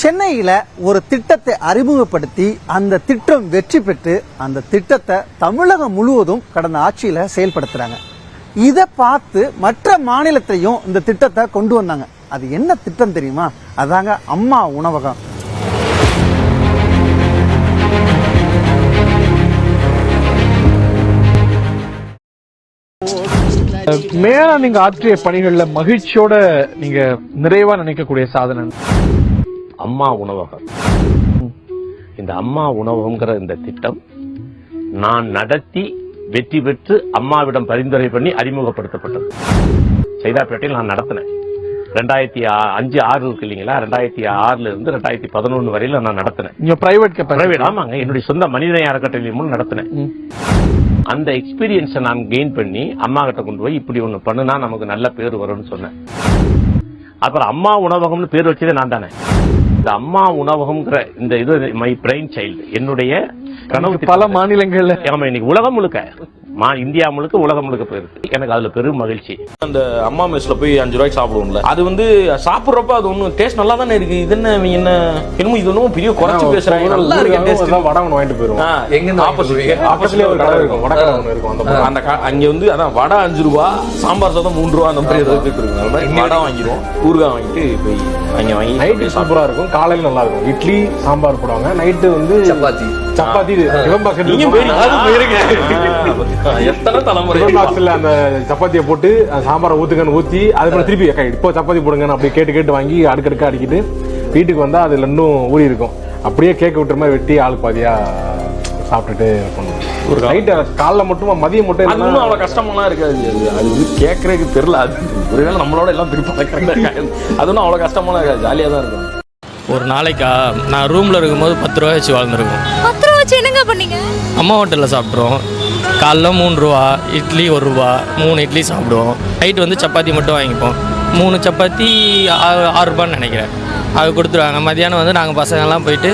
சென்னையில ஒரு திட்டத்தை அறிமுகப்படுத்தி அந்த திட்டம் வெற்றி பெற்று அந்த திட்டத்தை தமிழகம் முழுவதும் கடந்த ஆட்சியில செயல்படுத்துறாங்க. இதை பார்த்து மற்ற மாநிலத்தையும் இந்த திட்டத்தை கொண்டு வந்தாங்க. அது என்ன திட்டம் தெரியுமா? அதாங்க அம்மா உணவகம். மேல நீங்க ஆற்றிய பணிகள்ல மகிழ்ச்சியோட நீங்க நிறைவா நினைக்கக்கூடிய சாதனை அம்மா உணவகம். இந்த அம்மா உணவகம்ங்கிற இந்த திட்டம் நான் நடத்தி வெற்றி பெற்று அம்மாவிடம் பரிந்துரை பண்ணி அறிமுகப்படுத்தப்பட்டது. சைதாப்பேட்டையில் நான் நடத்தினேன். 2005-6 இருக்கு இல்லைங்களா, 2006 இருந்து 2011 வரையில நான் நடத்தினேன். பிரைவேட் ஆமாங்க, என்னுடைய சொந்த மனிதநேய அறக்கட்டளை மூலம் நடத்தினேன். அந்த எக்ஸ்பீரியன்ஸை நான் கெயின் பண்ணி அம்மா கிட்ட கொண்டு போய் இப்படி ஒண்ணு பண்ணுனா நமக்கு நல்ல பேர் வரும்னு சொன்னேன். அப்புறம் அம்மா உணவகம்னு பேர் வச்சதே நான் தானே. இந்த அம்மா உணவகம்ங்கிற இந்த இது மை பிரெயின் சைல்டு, என்னுடைய கனவு. பல மாநிலங்கள்ல இன்னைக்கு உலகம் முழுக்க, இந்தியா முழுக்க, உலகம் முழுக்க போயிருக்கு. எனக்கு அதுல பெரும் மகிழ்ச்சி. அந்த அம்மா மெஸ்ல போய் 5 ரூபாய்க்கு சாப்பிடுவோம்ல, அது வந்து சாப்பிடுறப்ப அது ஒன்னும் டேஸ்ட் நல்லா தானே இருக்கு. இது என்ன என்னமோ இது ஒன்னும் பெரிய குறைச்சு பேசுறாங்க. நல்லா இருக்கு டேஸ்ட். வடை ஒன்று வாங்கிட்டு போயிருவோம். எங்க ஆப்போசிட்ல ஒரு கடை இருக்கும், வடை கடை ஒன்று இருக்கும். அந்த அங்க வந்து அதான் வடை 5 ரூபா, சாம்பார் சாதம் 3 ரூபா, அந்த மாதிரி ஏதாவது இருக்கு. வடை வாங்கிடுவோம், ஊறுகாய் வாங்கிட்டு போய் வாங்கி நைட்டு சூப்பரா இருக்கும். காலையில நல்லா இருக்கும். இட்லி சாம்பார் போடுவாங்க. நைட்டு வந்து சப்பாத்தி எத்தனை தலைமுறை அந்த சப்பாத்தியை போட்டு சாம்பாரை ஊத்துக்கன்னு ஊத்தி அதுக்கு திருப்பி இப்போ சப்பாத்தி போடுங்கன்னு அப்படி கேட்டு வாங்கி அடுக்கடுக்க அடிக்கிட்டு வீட்டுக்கு வந்தா அதுல இன்னும் ஊறி இருக்கும். அப்படியே கேட்க விட்டுற மாதிரி வெட்டி ஆளு பாதியா சாப்பிட்டுட்டு ஒரு நைட்டு காலைல மட்டும் மதியம் மட்டும் அவ்வளவு கஷ்டமெல்லாம் இருக்காது. அது வந்து கேட்கறதுக்கு தெரியல. அது ஒருவேளை நம்மளோட எல்லாம் திருப்பி அது ஒன்றும் அவ்வளவு கஷ்டமெல்லாம் இருக்காது. ஜாலியா தான் இருக்கும். ஒரு நாளைக்கா நான் ரூமில் இருக்கும்போது 10 ரூபா வச்சு வாழ்ந்துருக்கோம். 10 ரூபா வச்சு என்னங்க பண்ணீங்க? அம்மா ஹோட்டலில் சாப்பிட்ருவோம். காலைல 3 ரூபா, இட்லி 1 ரூபா, 3 இட்லி சாப்பிடுவோம். நைட்டு வந்து சப்பாத்தி மட்டும் வாங்கிப்போம். 3 சப்பாத்தி 6 ரூபான்னு நினைக்கிறேன். அது கொடுத்துருவாங்க. மதியானம் வந்து நாங்கள் பசங்கள்லாம் போயிட்டு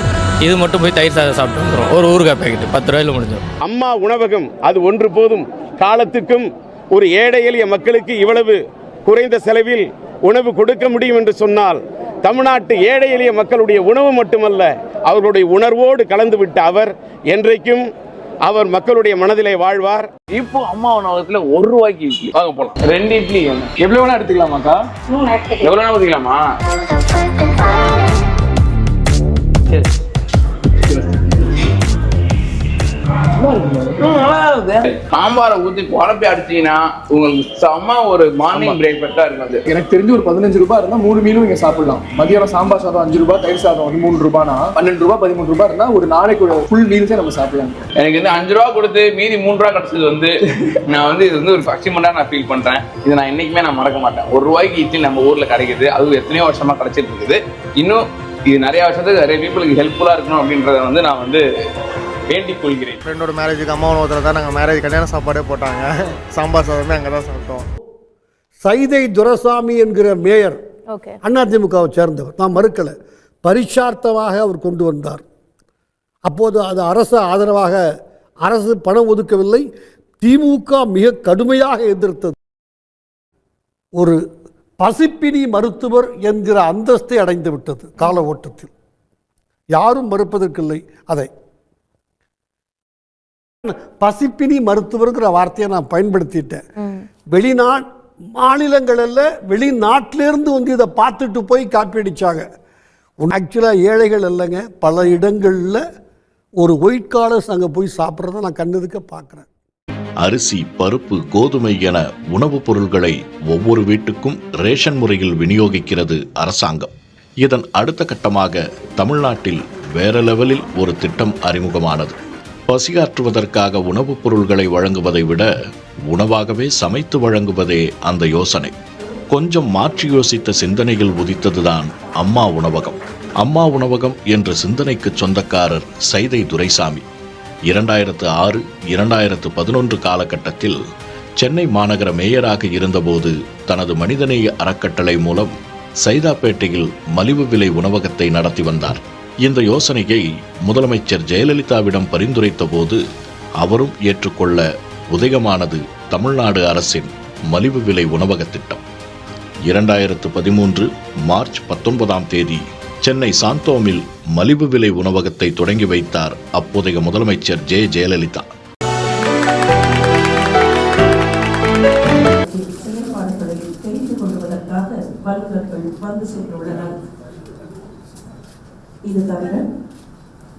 இது மட்டும் போய் தயிர் சாதம் சாப்பிட்டு வந்துடுவோம். ஒரு ஊறுகாய் பேக்கெட்டு 10 ரூபாயில் முடிஞ்சிடும். அம்மா உணவகம் அது ஒன்று போதும். காலத்துக்கும் ஒரு ஏழை எளிய மக்களுக்கு இவ்வளவு குறைந்த செலவில் உணவு கொடுக்க முடியும் என்று சொன்னால், தமிழ்நாட்டு ஏழை எளிய மக்களுடைய உணவு மட்டுமல்ல, அவர்களுடைய உணர்வோடு கலந்துவிட்ட அவர் என்றைக்கும் அவர் மக்களுடைய மனதிலே வாழ்வார். இப்போ அம்மா உணவகத்துல 1 ரூபாய்க்கு இட்லி வாங்க போலாம். 2 இட்லி எவ்வளவு வேணா எடுத்துக்கலாமாக்கா? எவ்வளவு வேணா எடுத்துக்கலாமா? சாம்பாரை ஊத்தி குழப்பி அடிச்சீங்கன்னா உங்களுக்கு செம்ம ஒரு மார்னிங் பிரேக்ஃபாஸ்டா இருக்கும். எனக்கு தெரிஞ்சு ஒரு 15 ரூபாய் இருந்தா 3 மீலும் இங்க சாப்பிடலாம். மதியானம் சாம்பார் சாதம் 5 ரூபாய், தயிர் சாதம் 13 ரூபாய்னா 12 ரூபாய் 13 ரூபாய் இருந்தா ஒரு நாளைக்கு ஒரு ஃபுல் மீல்ஸே நம்ம சாப்பிடலாம். எனக்கு வந்து 5 ரூபா கொடுத்து மீதி 3 ரூபா கிடைச்சது வந்து நான் வந்து இது வந்து ஒரு அச்சீவ்மெண்டா நான் ஃபீல் பண்றேன். இது நான் என்னைக்குமே நான் மறக்க மாட்டேன். 1 ரூபாய்க்கு இட்லி நம்ம ஊர்ல கிடைக்குது. அது எத்தனையோ வருஷமா கிடைச்சிட்டு இருக்குது. இன்னும் இது நிறைய வருஷத்துக்கு நிறைய பீப்புளுக்கு ஹெல்ப்ஃபுல்லா இருக்கணும் அப்படின்றத வந்து நான் வந்து வேண்டிக் கொள்கிறேன். ஃப்ரெண்டோட மேரேஜுக்கு அம்மா உணவகத்தில் தான் நாங்கள் மேரேஜ் கல்யாண சாப்பாடே போட்டாங்க. சாம்பார் சாதமே அங்கே தான் சாப்பிட்டோம். சைதை துரைசாமி என்கிற மேயர் அதிமுகவை சேர்ந்தவர். நான் மறுக்கலை. பரிசார்த்தமாக அவர் கொண்டு வந்தார். அப்போது அது அரசு ஆதரவாக அரசு பணம் ஒதுக்கவில்லை. திமுக மிக கடுமையாக எதிர்த்தது. ஒரு பசிப்பினி மருத்துவர் என்கிற அந்தஸ்தை அடைந்து விட்டது கால ஓட்டத்தில். யாரும் மறுப்பதற்கில்லை. அதை பசிப்பினி மருத்துவர்கிற வார்த்தையை நான் பயன்படுத்திட்டேன். மாநிலங்களில் வெளிநாட்டிலிருந்து வந்து இதை பார்த்துட்டு போய் காப்பி அடித்தாங்க. ஆக்சுவலாக ஏழைகள் இல்லைங்க, பல இடங்களில் ஒரு ஒயிட் காலர்ஸ் அங்கே போய் சாப்பிட்றத நான் கண்ணதுக்க பார்க்குறேன். அரிசி, பருப்பு, கோதுமை என உணவுப் பொருள்களை ஒவ்வொரு வீட்டுக்கும் ரேஷன் முறையில் விநியோகிக்கிறது அரசாங்கம். இதன் அடுத்த கட்டமாக தமிழ்நாட்டில் வேற லெவலில் ஒரு திட்டம் அறிமுகமானது. பசியாற்றுவதற்காக உணவுப் பொருள்களை வழங்குவதை விட உணவாகவே சமைத்து வழங்குவதே அந்த யோசனை. கொஞ்சம் மாற்றி யோசித்த சிந்தனையில் உதித்ததுதான் அம்மா உணவகம். அம்மா உணவகம் என்ற சிந்தனைக்கு சொந்தக்காரர் சைதை துரைசாமி. 2006-2011 காலகட்டத்தில் சென்னை மாநகர மேயராக இருந்தபோது தனது மனிதநேய அறக்கட்டளை மூலம் சைதாப்பேட்டையில் மலிவு விலை உணவகத்தை நடத்தி வந்தார். இந்த யோசனையை முதலமைச்சர் ஜெயலலிதாவிடம் பரிந்துரைத்த போது அவரும் ஏற்றுக்கொள்ள உதயமானது தமிழ்நாடு அரசின் மலிவு விலை உணவக திட்டம். 2013 மார்ச் 19ஆம் தேதி சென்னை சாந்தோமில் மலிவு விலை உணவகத்தை தொடங்கி வைத்தார் அப்போதைய முதலமைச்சர் ஜெயலலிதா. செயல்பாடுகளை தெரிந்து கொள்வதற்காக வல்லுநர்கள் வந்து சென்றுள்ளனர். இது தவிர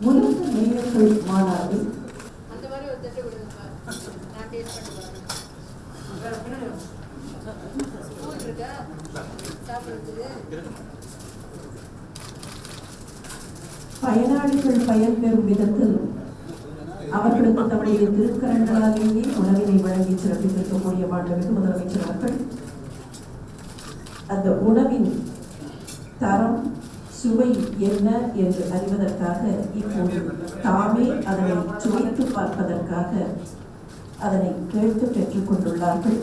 உலக மேயர்கள் மாநாடு பயனாளிகள் பயன்பெறும் விதத்தில் அவர்களுக்கு தம்முடைய திருக்கரங்களாலேயே உணவினை வழங்கி சிறப்பித்திருக்கக்கூடிய மாண்புமிகு முதலமைச்சர் அவர்கள் அந்த உணவின் தரம் சுவை என்ன என்று அறிவதற்காக இப்போது தாமே அதனை சுவைத்து பார்ப்பதற்காக அதனை கேட்டு பெற்றுக் கொண்டுள்ளார்கள்.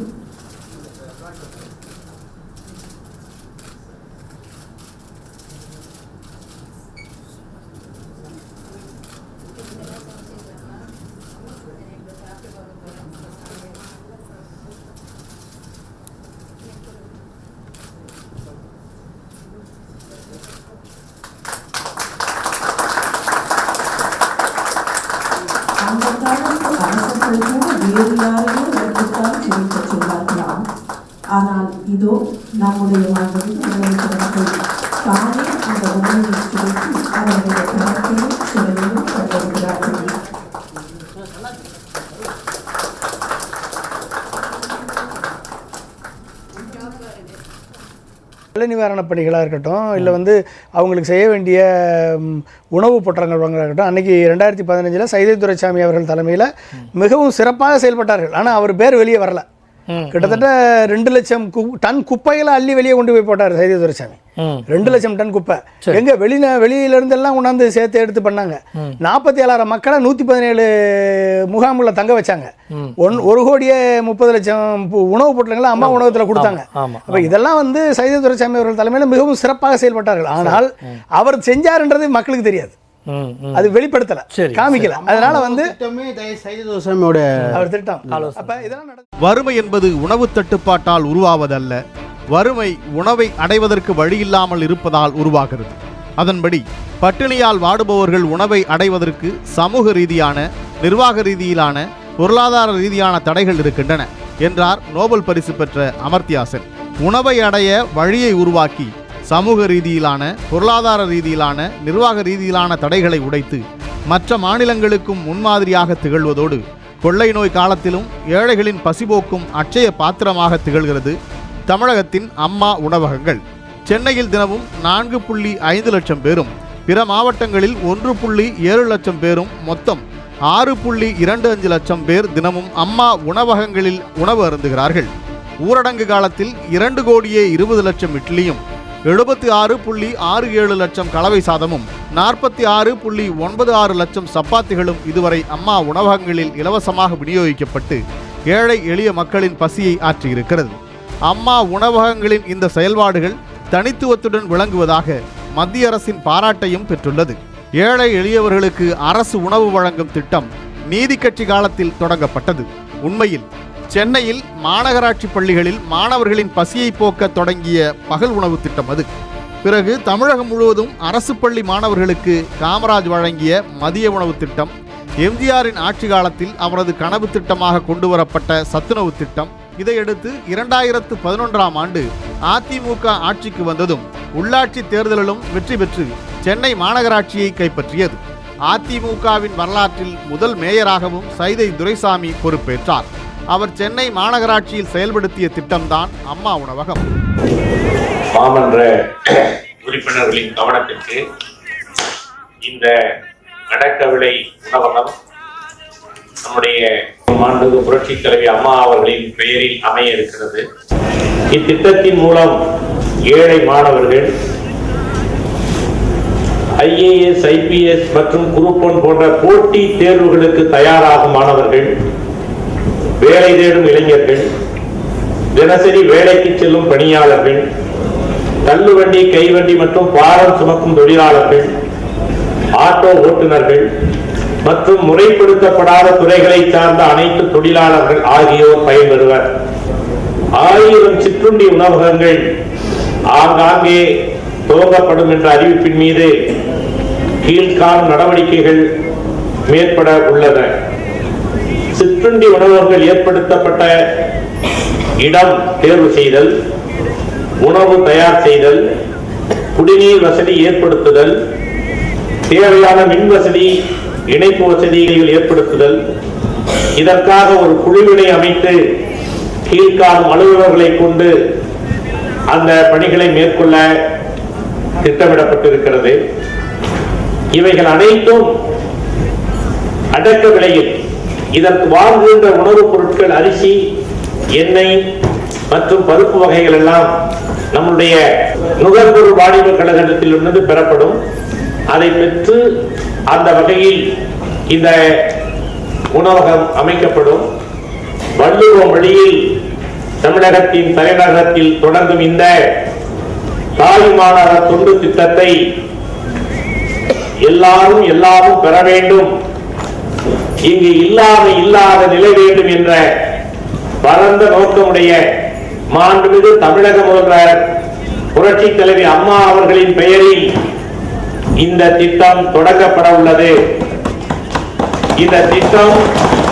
அந்த காலத்து அரசர்கள் கூட வேறு யாரையோ வைத்துத்தான் சிரிக்க சொன்னார்களாம். ஆனால் இதோ நம்முடைய மாண்புமிகு முதலமைச்சர்கள் தானே அந்த உணவை சுவைத்து அவர்களுடைய தரத்தையும் சுவையையும் கண்டிருக்கிறார்கள். வெள்ள நிவாரணப் பணிகளாக இருக்கட்டும், இல்லை அவங்களுக்கு செய்ய வேண்டிய உணவுப் பொட்டலங்கள் வாங்கலாக இருக்கட்டும், அன்றைக்கி 2015 சைதை துரைசாமி அவர்கள் தலைமையில் மிகவும் சிறப்பாக செயல்பட்டார்கள். ஆனால் அவர் பேர் வெளியே வரல. கிட்டத்தட்ட 2 லட்சம் டன் குப்பைகளை அள்ளி வெளியே கொண்டு போய் போட்டார் சைதை துரைசாமி. 2 லட்சம் டன் குப்பை எங்க வெளியிலிருந்து எல்லாம் கொண்டாந்து சேர்த்து எடுத்து பண்ணாங்க. 47,000 மக்களை 117 முகாம்ல தங்க வச்சாங்க. 1,30,00,000 உணவுப் பொருட்களை அம்மா உணவகத்தில் கொடுத்தாங்க. அப்ப இதெல்லாம் சைதை துரைசாமி அவர்கள் தலைமையில் மிகவும் சிறப்பாக செயல்பட்டார்கள். ஆனால் அவர் செஞ்சாருன்றது மக்களுக்கு தெரியாது, அது வெளிப்படுத்தல, காமிக்கல. அதனால அவர் திட்டம். அப்ப இதெல்லாம் வறுமை என்பது உணவு தட்டுப்பாட்டால் உருவாவதல்ல, வறுமை உணவை அடைவதற்கு வழியில்லாமல் இருப்பதால் உருவாகிறது. அதன்படி பட்டினியால் வாடுபவர்கள் உணவை அடைவதற்கு சமூக ரீதியான, நிர்வாக ரீதியிலான, பொருளாதார ரீதியான தடைகள் இருக்கின்றன என்றார் நோபல் பரிசு பெற்ற அமர்த்தியா சென். உணவை அடைய வழியை உருவாக்கி சமூக ரீதியிலான, பொருளாதார ரீதியிலான, நிர்வாக ரீதியிலான தடைகளை உடைத்து மற்ற மாநிலங்களுக்கும் முன்மாதிரியாக திகழ்வதோடு கொள்ளை நோய் காலத்திலும் ஏழைகளின் பசிபோக்கும் அட்சய பாத்திரமாக திகழ்கிறது தமிழகத்தின் அம்மா உணவகங்கள். சென்னையில் தினமும் 4.5 லட்சம் பேரும், பிற மாவட்டங்களில் 1.7 லட்சம் பேரும், மொத்தம் 6.25 லட்சம் பேர் தினமும் அம்மா உணவகங்களில் உணவு அருந்துகிறார்கள். ஊரடங்கு காலத்தில் 2,20 லட்சம் இட்லியும், 76.67 லட்சம் கலவை சாதமும், 46.96 லட்சம் சப்பாத்திகளும் இதுவரை அம்மா உணவகங்களில் இலவசமாக விநியோகிக்கப்பட்டு ஏழை எளிய மக்களின் பசியை ஆற்றியிருக்கிறது. அம்மா உணவகங்களின் இந்த செயல்பாடுகள் தனித்துவத்துடன் விளங்குவதாக மத்திய அரசின் பாராட்டையும் பெற்றுள்ளது. ஏழை எளியவர்களுக்கு அரசு உணவு வழங்கும் திட்டம் நீதி கட்சி காலத்தில் தொடங்கப்பட்டது. உண்மையில் சென்னையில் மாநகராட்சி பள்ளிகளில் மாணவர்களின் பசியை போக்க தொடங்கிய பகல் உணவு திட்டம் அது. பிறகு தமிழகம் முழுவதும் அரசு பள்ளி மாணவர்களுக்கு காமராஜ் வழங்கிய மதிய உணவு திட்டம், எம்ஜிஆரின் ஆட்சி காலத்தில் அவரது கனவு திட்டமாக கொண்டுவரப்பட்ட சத்துணவு திட்டம். இதையடுத்து 2011ஆம் ஆண்டு அதிமுக ஆட்சிக்கு வந்ததும் உள்ளாட்சி தேர்தலிலும் வெற்றி பெற்று சென்னை மாநகராட்சியை கைப்பற்றியது. அதிமுகவின் வரலாற்றில் முதல் மேயராகவும் சைதை துரைசாமி பொறுப்பேற்றார். அவர் சென்னை மாநகராட்சியில் செயல்படுத்திய திட்டம்தான் அம்மா உணவகம். மாமன்ற உறுப்பினர்களின் கவனத்திற்கு இந்த அடக்கவிலை உணவகம் நம்முடைய மாண்புமிகு புரட்சித் தலைவி அம்மா அவர்களின் பெயரில் அமைய இருக்கிறது. இத்திட்டத்தின் மூலம் ஏழை மாணவர்கள் IAS, IPS மற்றும் குரூப் 1 போன்ற போட்டி தேர்வுகளுக்கு தயாராகும் மாணவர்கள், வேலை தேடும் இளைஞர்கள், தினசரி வேலைக்கு செல்லும் பணியாளர்கள், தள்ளுவண்டி, கைவண்டி மற்றும் பாரம் சுமக்கும் தொழிலாளர்கள், ஆட்டோ ஓட்டுநர்கள் மற்றும் முறைப்படுத்தப்படாத துறைகளை சார்ந்த அனைத்து தொழிலாளர்கள் ஆகியோர் பயன்பெறுவர். 1000 சிற்றுண்டி உணவகங்கள் ஆங்காங்கே துவங்கப்படும் என்ற அறிவிப்பின் மீது கீழ்காணும் நடவடிக்கைகள் மேற்பட உள்ளன. சிற்றுண்டி உணவகங்கள் ஏற்படுத்தப்பட்ட இடம் தேர்வு செய்தல், உணவு தயார் செய்தல், குடிநீர் வசதி ஏற்படுத்துதல், தேவையான மின் வசதி இணைப்பு வசதிகள் ஏற்படுத்துதல். இதற்காக ஒரு குழுவினை அமைத்து கீழ்காணும் அலுவலர்களை கொண்டு அந்த பணிகளை மேற்கொள்ள திட்டமிடப்பட்டிருக்கிறது. இவைகள் அனைத்தும் அடக்க விலையில் இதற்கு வாங்குகின்ற உணவுப் பொருட்கள், அரிசி, எண்ணெய் மற்றும் பருப்பு வகைகள் எல்லாம் நம்முடைய நுகர்பொருள் வாணிப கழகத்திலிருந்து பெறப்படும். அதை பெற்று அந்த வகையில் இந்த உணவகம் அமைக்கப்படும். வள்ளுவம் வழியில் தமிழகத்தின் தலைநகரத்தில் தொடங்கும் இந்த தாயுமானவர் தொண்டு திட்டத்தை எல்லாரும் பெற வேண்டும், இங்கு இல்லாத நிலை வேண்டும் என்ற பரந்த நோக்கமுடைய மாண்புமிகு தமிழக முதல்வர் புரட்சி தலைவி அம்மா அவர்களின் பெயரில் இந்த திட்டம் தொடங்கப்பட உள்ளது. இந்த திட்டம்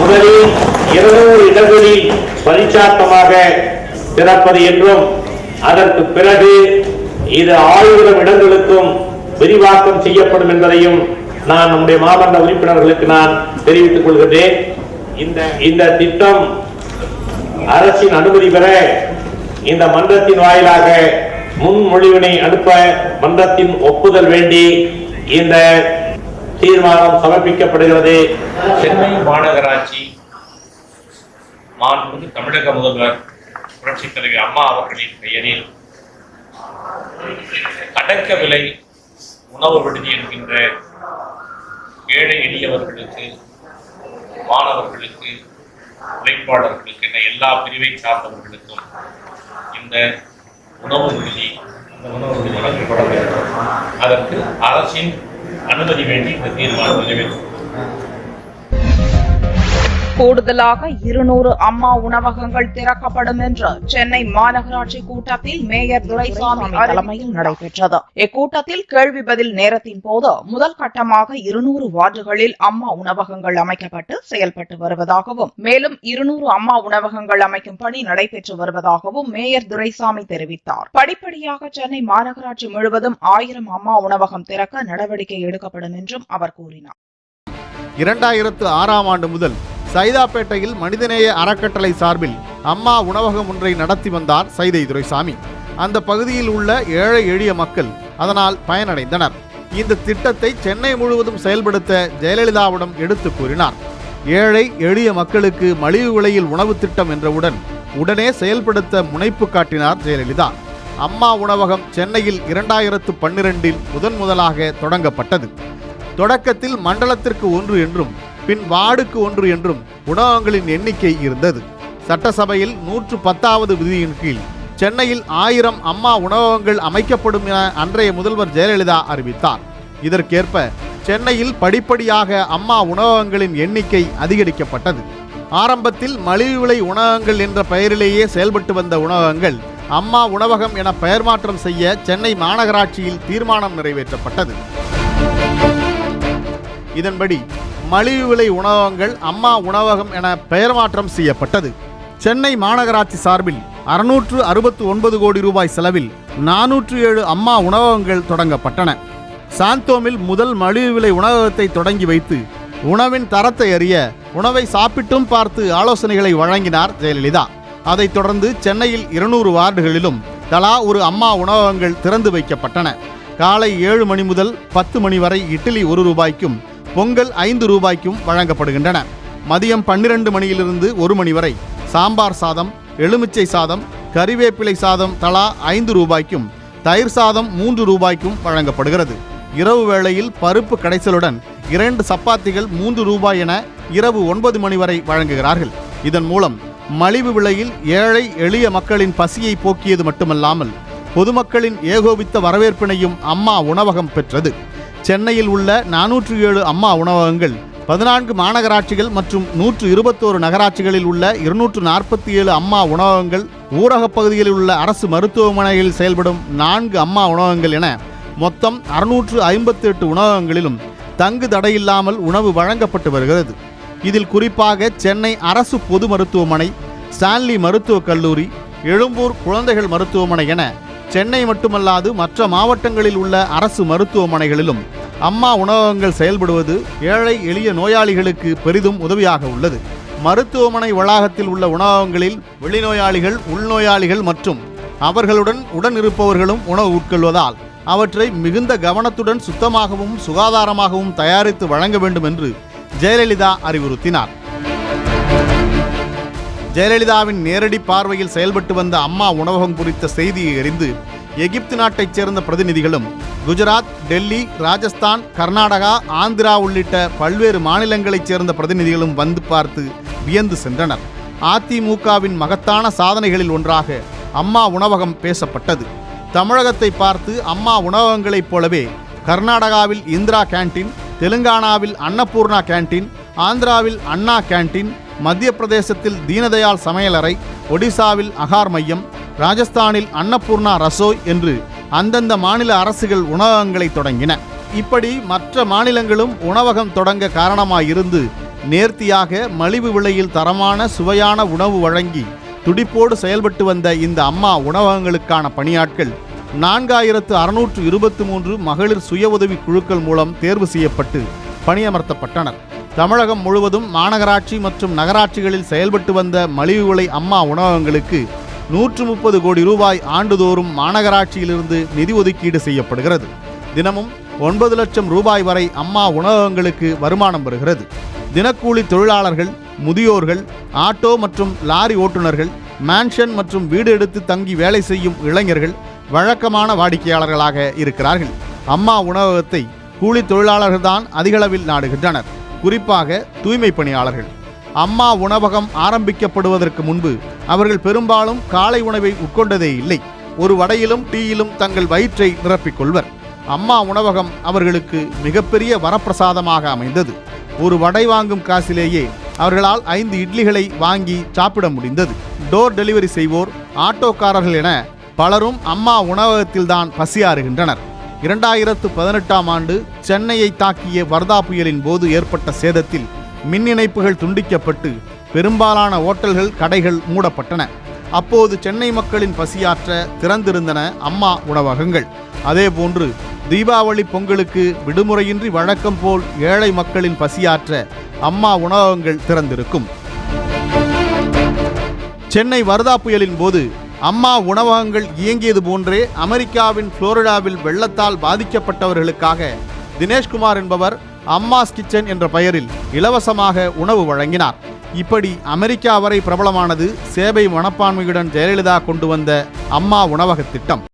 முதலில் 200 இடங்களில் பரிச்சார்த்தமாக திறப்பது என்றும், அதற்கு பிறகு இது 1000 இடங்களுக்கும் விரிவாக்கம் செய்யப்படும் என்பதையும் நான் நம்முடைய மாமன்ற உறுப்பினர்களுக்கு நான் தெரிவித்துக் கொள்கிறேன். இந்த திட்டம் அரசின் அனுமதி பெற இந்த மன்றத்தின் வாயிலாக முன்மொழிவினை அனுப்ப மன்றத்தின் ஒப்புதல் வேண்டி இந்த தீர்மானம் சமர்ப்பிக்கப்படுகிறது. சென்னை மாநகராட்சி மாண்புமிகு தமிழக முதல்வர் புரட்சித் தலைவி அம்மா அவர்களின் பெயரில் அடக்க விலை உணவு விடுதி என்கின்ற ஏழை எளியவர்களுக்கு, மாணவர்களுக்கு, உழைப்பாளர்களுக்கு என எல்லா பிரிவை சார்ந்தவர்களுக்கும் இந்த உணவு விடுதி வழங்கப்பட வேண்டும். அதற்கு அரசின் அனுமதி வேண்டி இந்த தீர்மானம் நிறைவேற்றும். கூடுதலாக 200 அம்மா உணவகங்கள் திறக்கப்படும் என்று சென்னை மாநகராட்சி கூட்டத்தில் மேயர் துரைசாமி தலைமையில் நடைபெற்றது. இக்கூட்டத்தில் கேள்வி பதில் நேரத்தின் போது முதல் கட்டமாக 200 வார்டுகளில் அம்மா உணவகங்கள் அமைக்கப்பட்டு செயல்பட்டு வருவதாகவும், மேலும் 200 அம்மா உணவகங்கள் அமைக்கும் பணி நடைபெற்று வருவதாகவும் மேயர் துரைசாமி தெரிவித்தார். படிப்படியாக சென்னை மாநகராட்சி முழுவதும் 1000 அம்மா உணவகம் திறக்க நடவடிக்கை எடுக்கப்படும் என்றும் அவர் கூறினார். 2006ஆம் ஆண்டு முதல் சைதாப்பேட்டையில் மனிதநேய அறக்கட்டளை சார்பில் அம்மா உணவகம் ஒன்றை நடத்தி வந்தார் சைதை துரைசாமி. அந்த பகுதியில் உள்ள ஏழை எளிய மக்கள் அதனால் பயனடைந்தனர். இந்த திட்டத்தை சென்னை முழுவதும் செயல்படுத்த ஜெயலலிதாவிடம் எடுத்து கூறினார். ஏழை எளிய மக்களுக்கு மலிவு விலையில் உணவு திட்டம் என்றவுடன் உடனே செயல்படுத்த முனைப்பு காட்டினார் ஜெயலலிதா. அம்மா உணவகம் சென்னையில் 2012இல் முதலாக தொடங்கப்பட்டது. தொடக்கத்தில் மண்டலத்திற்கு 1 என்றும் பின் வார்டுக்கு 1 என்றும் உணவகங்களின் எண்ணிக்கை இருந்தது. சட்டசபையில் 110வது விதியின் கீழ் சென்னையில் 1000 அம்மா உணவகங்கள் அமைக்கப்படும் என அன்றைய முதல்வர் ஜெயலலிதா அறிவித்தார். இதற்கேற்ப சென்னையில் படிப்படியாக அம்மா உணவகங்களின் எண்ணிக்கை அதிகரிக்கப்பட்டது. ஆரம்பத்தில் மலிவு விலை உணவகங்கள் என்ற பெயரிலேயே செயல்பட்டு வந்த உணவகங்கள் அம்மா உணவகம் என பெயர் மாற்றம் செய்ய சென்னை மாநகராட்சியில் தீர்மானம் நிறைவேற்றப்பட்டது. இதன்படி மலிவு விலை உணவகங்கள் அம்மா உணவகம் என பெயர் மாற்றம் செய்யப்பட்டது. சென்னை மாநகராட்சி சார்பில் 669 கோடி ரூபாய் செலவில் 407 அம்மா உணவகங்கள் தொடங்கப்பட்டன. சாந்தோமில் முதல் மலிவு விலை உணவகத்தை தொடங்கி வைத்து உணவின் தரத்தை அறிய உணவை சாப்பிட்டும் பார்த்து ஆலோசனைகளை வழங்கினார் ஜெயலலிதா. அதைத் தொடர்ந்து சென்னையில் 200 வார்டுகளிலும் தலா ஒரு அம்மா உணவகங்கள் திறந்து வைக்கப்பட்டன. காலை 7 மணி முதல் 10 மணி வரை இட்லி 1 ரூபாய்க்கும் பொங்கல் 5 ரூபாய்க்கும் வழங்கப்படுகின்றன. மதியம் 12 மணியிலிருந்து 1 மணி வரை சாம்பார் சாதம், எலுமிச்சை சாதம், கறிவேப்பிலை சாதம் தலா 5 ரூபாய்க்கும், தயிர் சாதம் 3 ரூபாய்க்கும் வழங்கப்படுகிறது. இரவு வேளையில் பருப்பு கடைசலுடன் 2 சப்பாத்திகள் 3 ரூபாய் என இரவு 9 மணி வரை வழங்குகிறார்கள். இதன் மூலம் மலிவு விலையில் ஏழை எளிய மக்களின் பசியை போக்கியது மட்டுமல்லாமல் பொதுமக்களின் ஏகோபித்த வரவேற்பினையும் அம்மா உணவகம் பெற்றது. சென்னையில் உள்ள 407 அம்மா உணவகங்கள் 14 மாநகராட்சிகள் மற்றும் 121 நகராட்சிகளில் உள்ள 247 அம்மா உணவகங்கள் ஊரகப் பகுதிகளில் உள்ள அரசு மருத்துவமனைகளில் செயல்படும் 4 அம்மா உணவகங்கள் என மொத்தம் 658 உணவகங்களிலும் தங்கு தடையில்லாமல் உணவு வழங்கப்பட்டு வருகிறது. இதில் குறிப்பாக சென்னை அரசு பொது மருத்துவமனை, ஸ்டான்லி மருத்துவக் கல்லூரி, எழும்பூர் குழந்தைகள் மருத்துவமனை என சென்னை மட்டுமல்லாது மற்ற மாவட்டங்களில் உள்ள அரசு மருத்துவமனைகளிலும் அம்மா உணவகங்கள் செயல்படுவது ஏழை எளிய நோயாளிகளுக்கு பெரிதும் உதவியாக உள்ளது. மருத்துவமனை வளாகத்தில் உள்ள உணவகங்களில் வெளிநோயாளிகள், உள்நோயாளிகள் மற்றும் அவர்களுடன் உடனிருப்பவர்களும் உணவு உட்கொள்வதால் அவற்றை மிகுந்த கவனத்துடன் சுத்தமாகவும் சுகாதாரமாகவும் தயாரித்து வழங்க வேண்டும் என்று ஜெயலலிதா அறிவுறுத்தினார். ஜெயலலிதாவின் நேரடி பார்வையில் செயல்பட்டு வந்த அம்மா உணவகம் குறித்த செய்தியை அறிந்து எகிப்து நாட்டைச் சேர்ந்த பிரதிநிதிகளும் குஜராத், டெல்லி, ராஜஸ்தான், கர்நாடகா, ஆந்திரா உள்ளிட்ட பல்வேறு மாநிலங்களைச் சேர்ந்த பிரதிநிதிகளும் வந்து பார்த்து வியந்து சென்றனர். அதிமுகவின் மகத்தான சாதனைகளில் ஒன்றாக அம்மா உணவகம் பேசப்பட்டது. தமிழகத்தை பார்த்து அம்மா உணவகங்களைப் போலவே கர்நாடகாவில் இந்திரா கேண்டீன், தெலுங்கானாவில் அன்னபூர்ணா கேண்டீன், ஆந்திராவில் அண்ணா கேண்டீன், மத்திய பிரதேசத்தில் தீனதயாள் சமையலறை, ஒடிசாவில் அகார் மையம், ராஜஸ்தானில் அன்னபூர்ணா ரசோய் என்று அந்தந்த மாநில அரசுகள் உணவகங்களை தொடங்கின. இப்படி மற்ற மாநிலங்களும் உணவகம் தொடங்க காரணமாயிருந்து நேர்த்தியாக மலிவு விலையில் தரமான சுவையான உணவு வழங்கி துடிப்போடு செயல்பட்டு வந்த இந்த அம்மா உணவகங்களுக்கான பணியாட்கள் 4623 மகளிர் சுய உதவி குழுக்கள் மூலம் தேர்வு செய்யப்பட்டு பணியமர்த்தப்பட்டனர். தமிழகம் முழுவதும் மாநகராட்சி மற்றும் நகராட்சிகளில் செயல்பட்டு வந்த மலிவு விலை அம்மா உணவகங்களுக்கு 130 கோடி ரூபாய் ஆண்டுதோறும் மாநகராட்சியிலிருந்து நிதி ஒதுக்கீடு செய்யப்படுகிறது. தினமும் 9 லட்சம் ரூபாய் வரை அம்மா உணவகங்களுக்கு வருமானம் வருகிறது. தினக்கூலி தொழிலாளர்கள், முதியோர்கள், ஆட்டோ மற்றும் லாரி ஓட்டுநர்கள், மேன்ஷன் மற்றும் வீடு எடுத்து தங்கி வேலை செய்யும் இளைஞர்கள் வழக்கமான வாடிக்கையாளர்களாக இருக்கிறார்கள். அம்மா உணவகத்தை கூலி தொழிலாளர்கள்தான் அதிகளவில் நாடுகின்றனர், குறிப்பாக தூய்மை பணியாளர்கள். அம்மா உணவகம் ஆரம்பிக்கப்படுவதற்கு முன்பு அவர்கள் பெரும்பாலும் காலை உணவை உட்கொண்டதே இல்லை. ஒரு வடையிலும் டீயிலும் தங்கள் வயிற்றை நிரப்பிக் கொள்வர். அம்மா உணவகம் அவர்களுக்கு மிகப்பெரிய வரப்பிரசாதமாக அமைந்தது. ஒரு வடை வாங்கும் காசிலேயே அவர்களால் 5 இட்லிகளை வாங்கி சாப்பிட முடிந்தது. டோர் டெலிவரி செய்வோர், ஆட்டோக்காரர்கள் என பலரும் அம்மா உணவகத்தில்தான் பசியாறுகின்றனர். 2018ஆம் ஆண்டு சென்னையை தாக்கிய வர்தா புயலின் போது ஏற்பட்ட சேதத்தில் மின் இணைப்புகள் துண்டிக்கப்பட்டு பெரும்பாலான ஓட்டல்கள், கடைகள் மூடப்பட்டன. அப்போது சென்னை மக்களின் பசியாற்ற திறந்திருந்தன அம்மா உணவகங்கள். அதேபோன்று தீபாவளி, பொங்கலுக்கு விடுமுறையின்றி வழக்கம் போல் ஏழை மக்களின் பசியாற்ற அம்மா உணவகங்கள் திறந்திருக்கும். சென்னை வர்தா புயலின் போது அம்மா உணவகங்கள் இயங்கியது போன்றே அமெரிக்காவின் புளோரிடாவில் வெள்ளத்தால் பாதிக்கப்பட்டவர்களுக்காக தினேஷ்குமார் என்பவர் அம்மாஸ் கிச்சன் என்ற பெயரில் இலவசமாக உணவு வழங்கினார். இப்படி அமெரிக்கா வரை பிரபலமானது சேவை மனப்பான்மையுடன் ஜெயலலிதா கொண்டு வந்த அம்மா உணவக திட்டம்.